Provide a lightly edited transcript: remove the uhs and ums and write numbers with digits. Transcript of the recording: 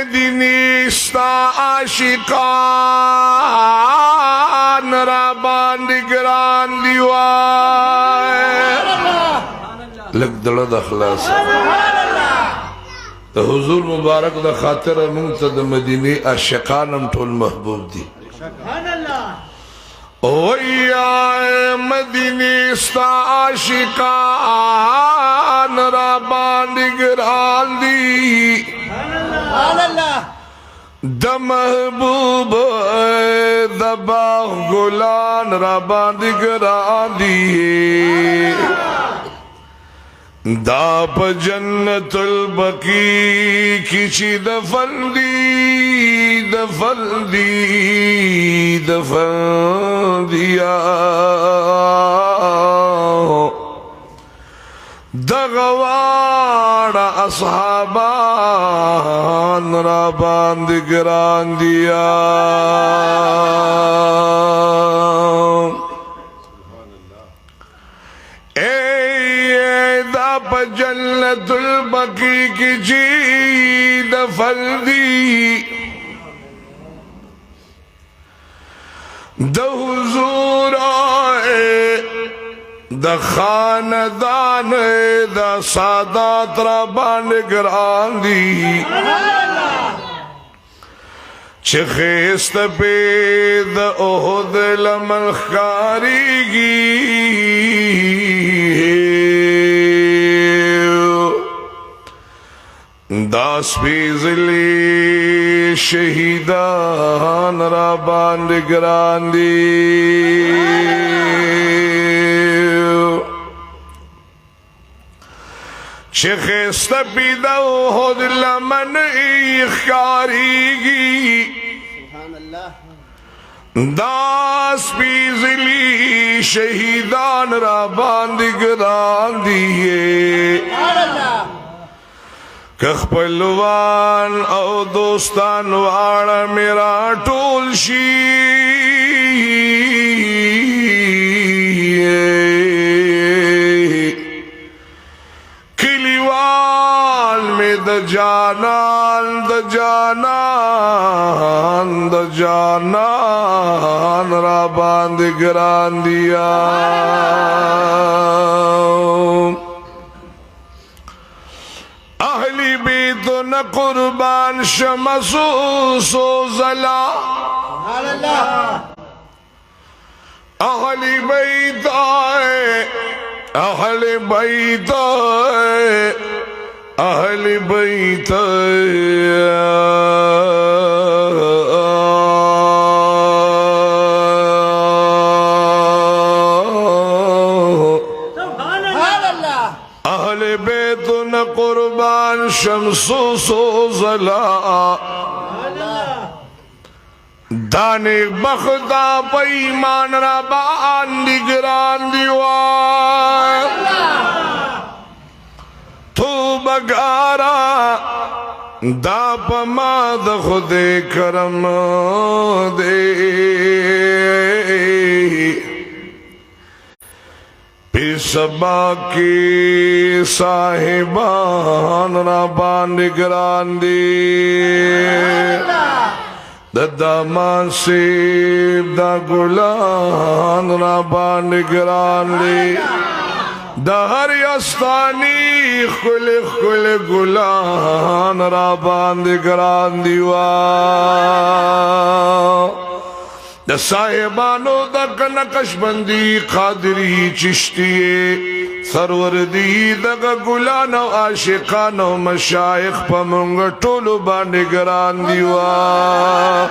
مدینی ستا عاشقان را باندې ګران دی وای لږ دړه د خلاص د حضور مبارک د خاطر موږ ته د مدینه عاشقان هم ټول محبوب دي او یا مدینه ستا عاشقان را باندې ګران دي د محبوب د باغ ګلان را باندې ګران دي دا په جنت البقیع کی چی دفن دیا دغواړه اصحابان را باندې ګران دیا جنت البقیع کی جی دفن دی د حضور آئے د خاندان د سادات را باندې ګران دی چې خیست پہ د احد لمن ښکاریږي دا سپیڅلي شهیدان را باندې ګران دي چې خسته پیدا احد لمن ښکاریږي دا سپیڅلي شهیدان را باندې ګران دي که خپلوان او دوستان واړه میرا ټول شي کلیوال می د جانان را باندې ګران دیا اهلی بیتو ن قربان شمسوس و زلا اهلی بیت آئے اهلی بیت آئے اهلی بیت اهل بیت ن قربان شمسوس و زلا دانے بخدا پیمان را باندې ګران دیوار تو بگارا دا پما د خود کرم دے پی سبا کی صاحبان را باندې ګران دی د دامان سیب دا ګلان را باندې ګران دی د هر یستانی خل ګلان را باندې ګران دی وا د صاحبانو د نقشبندی قادری چشتی سرور دی دغه ګلان او عاشقان او مشایخ په مونږ ټولو باندې ګران دی وا